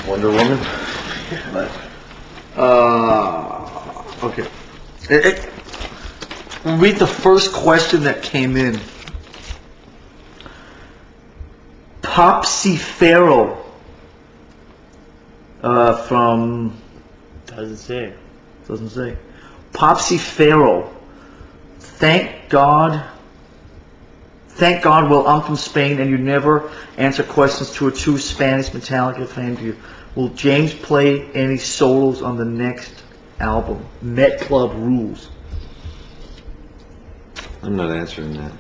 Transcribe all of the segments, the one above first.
Wonder Woman. Okay. We'll read the first question that came in. Popsy Farrell from... Doesn't say. Doesn't say. Popsy Farrell. Thank God well, I'm from Spain and you never answer questions to a true Spanish Metallica fan. Will James play any solos on the next album? Met Club rules. I'm not answering that.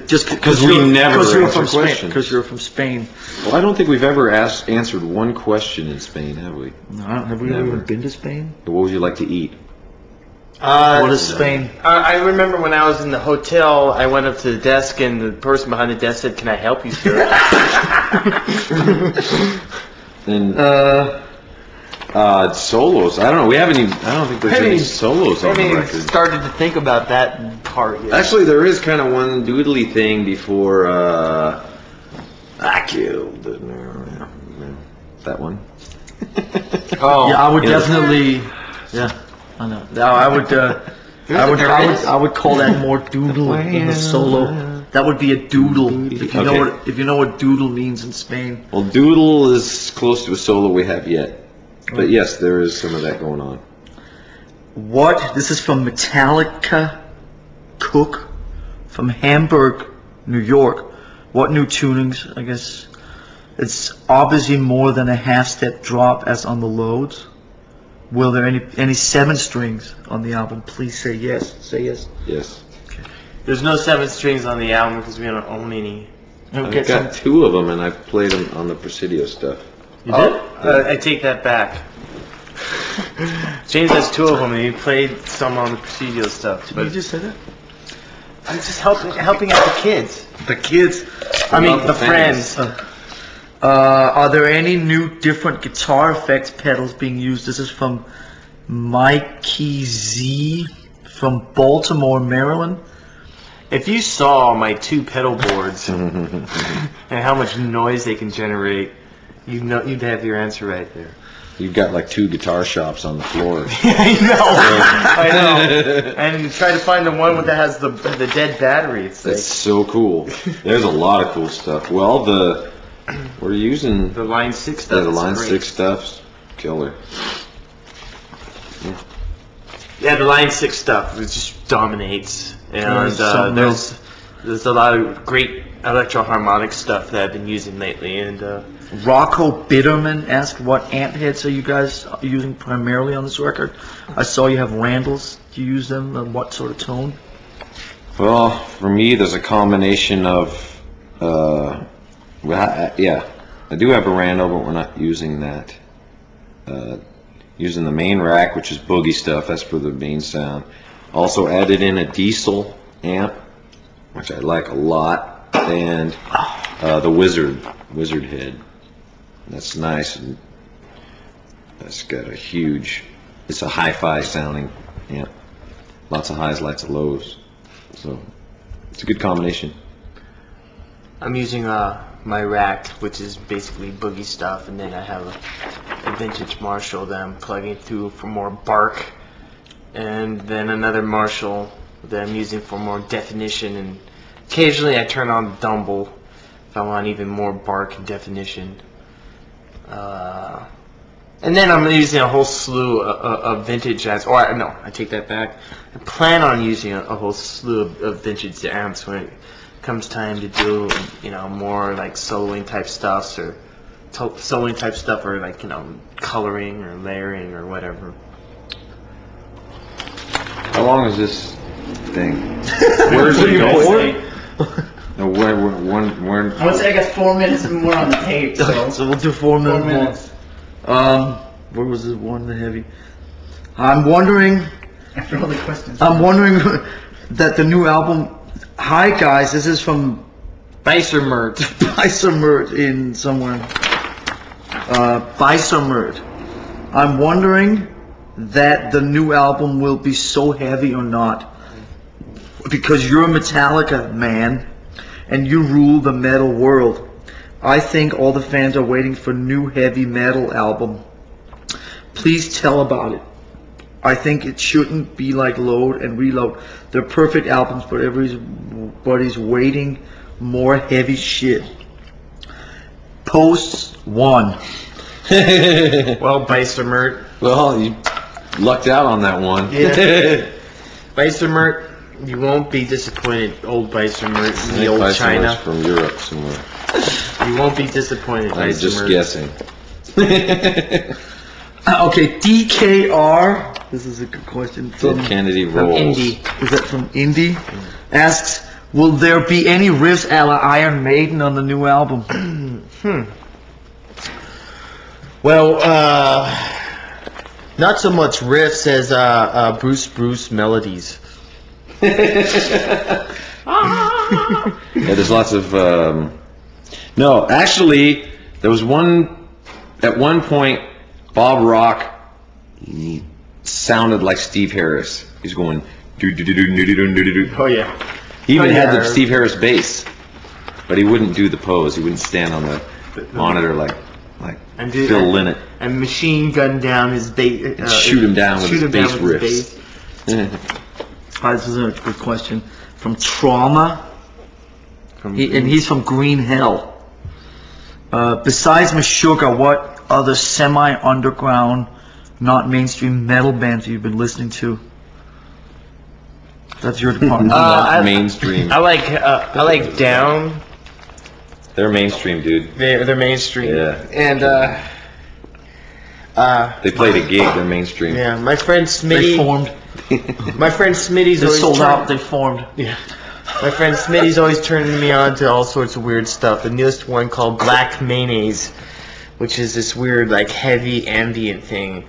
Just because we never answer questions. Because you're from Spain. Well, I don't think we've ever answered one question in Spain, have we? No, have we ever been to Spain? What would you like to eat? What is Spain? I remember when I was in the hotel, I went up to the desk and the person behind the desk said, "Can I help you, sir?" And solos. I don't know. I don't think there's any solos on the record. Started to think about that part. Yeah. Actually, there is kind of one doodly thing before I killed that one. Oh, yeah, I would definitely. Yeah, I know. I would call that more doodle than a solo. That would be a doodle if you know what doodle means in Spain. Well, doodle is close to a solo we have yet, but yes, there is some of that going on. This is from Metallica Cook from Hamburg, New York. What new tunings? I guess it's obviously more than a half-step drop as on the Loads. Will there any 7 strings on the album? Please say yes. Say yes. Yes. Okay. There's no 7 strings on the album because we don't own any. I've got 2 of them, and I've played them on the Presidio stuff. You did? I take that back. James has 2 of them, and he played some on the Presidio stuff. Did you just say that? I'm just helping out the kids. The kids. I mean, the friends. Are there any new different guitar effects pedals being used? This is from Mikey Z from Baltimore, Maryland. If you saw my 2 pedal boards and how much noise they can generate, you'd have your answer right there. You've got like 2 guitar shops on the floor. I know. And try to find the one that has the dead battery. It's so cool. There's a lot of cool stuff. Well, we're using the Line 6 stuff. Yeah, the Line 6 stuff's killer. Yeah, the Line 6 stuff just dominates. And there's a lot of great electro-harmonic stuff that I've been using lately. And Rocco Bitterman asked, what amp heads are you guys using primarily on this record? I saw you have Randalls. Do you use them? And what sort of tone? Well, for me, there's a combination of... I do have a Randall, but we're not using that. Using the main rack, which is boogie stuff. That's for the main sound. Also added in a Diesel amp, which I like a lot, and the Wizard head. That's nice, and that's got a huge. It's a hi-fi sounding amp. Lots of highs, lots of lows. So it's a good combination. I'm using my rack, which is basically boogie stuff, and then I have a vintage Marshall that I'm plugging through for more bark, and then another Marshall that I'm using for more definition, and occasionally I turn on the Dumble if I want even more bark and definition. And then I'm using a whole slew of vintage amps. I take that back. I plan on using a whole slew of vintage amps when it comes time to do, more like soloing type stuff, or like, coloring or layering or whatever. How long is this thing? Where's it going? No, where? I would say I got 4 minutes and we're on the tape. So we'll do 4 minutes. 4 minutes. Where was this one, the heavy? I'm wondering. After all the questions. I'm wondering that the new album. Hi guys, this is from Beisermert. Beisermert in somewhere. Beisermert. I'm wondering that the new album will be so heavy or not, because you're a Metallica man and you rule the metal world. I think all the fans are waiting for new heavy metal album. Please tell about it. I think it shouldn't be like Load and Reload. They're perfect albums, but everybody's waiting more heavy shit. Post 1. Well, Beistermert. Well, you lucked out on that one. Yeah. Beistermert, you won't be disappointed, old Beistermert, I the think old Weisenberg's China. from Europe somewhere. You won't be disappointed, I'm just Beistermert. guessing. Okay, DKR. This is a good question. Dead Kennedy From rolls. Indy. Is that from Indy? Asks, will there be any riffs a la Iron Maiden on the new album? Well, not so much riffs as Bruce melodies. Yeah, there's lots of. No, actually, there was one. At one point, Bob Rock sounded like Steve Harris. He's going. Do do do do do do do do. Oh yeah. He even Oh, had yeah. the Steve Harris bass, but he wouldn't do the pose. He wouldn't stand on the monitor like And do- Phil Lynott. And machine gun down his bass. And shoot him down with his bass riffs. This is a good question. From Trauma. From And he's from Green Hell. Besides Meshuggah, what other semi-underground, not mainstream metal bands have you been listening to? That's your department. Not mainstream. I like Down. They're mainstream, dude. They're mainstream. Yeah. And They played a gig. They're mainstream. yeah, my friend They Smitty. formed. My friend Smitty's They always sold trying- out. They formed. Yeah. My friend Smitty's always turning me on to all sorts of weird stuff. The newest one called Black Mayonnaise, which is this weird, like, heavy ambient thing.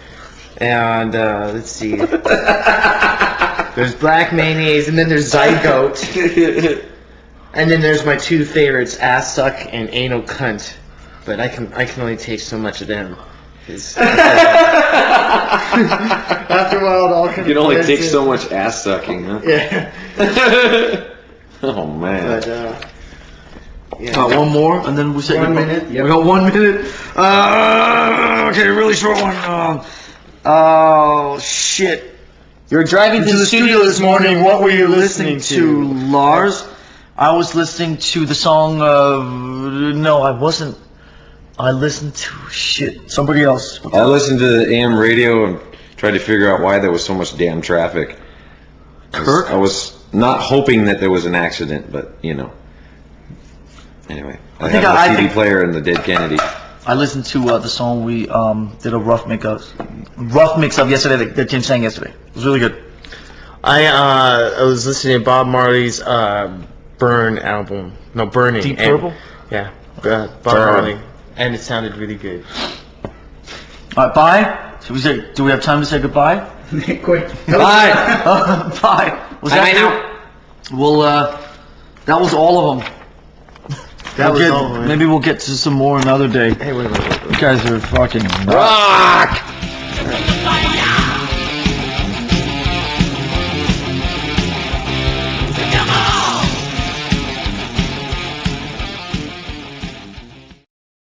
And, let's see. There's Black Mayonnaise, and then there's Zygote. And then there's my two favorites, Ass Suck and Anal Cunt. But I can only take so much of them. 'Cause after a while, it all You can only take so much ass sucking, huh? Yeah. Oh man. But, yeah. One more, and then we say 1 goodbye. minute, We yep. got 1 minute. Okay, really short one. Oh shit! You're driving To the studio this morning. What were you listening to, Lars? I was listening to the song. No, I wasn't. I listened to shit. Somebody else. I listened to the AM radio and tried to figure out why there was so much damn traffic. Kirk? I was not hoping that there was an accident, but you know. Anyway, I think have I the CD think- player and the Dead Kennedy. I listened to the song we did a rough mix of yesterday that Jim sang yesterday. It was really good. I was listening to Bob Marley's Burn album. No, Burning. Deep and- Purple? Yeah, Bob Burn. Marley. And it sounded really good. All right, bye. Should we say? Do we have time to say goodbye? Quick. Bye. Bye. Was Bye that now. Well, that was all of them. That was all of it. Maybe we'll get to some more another day. Hey, wait. You guys are fucking nuts. Rock.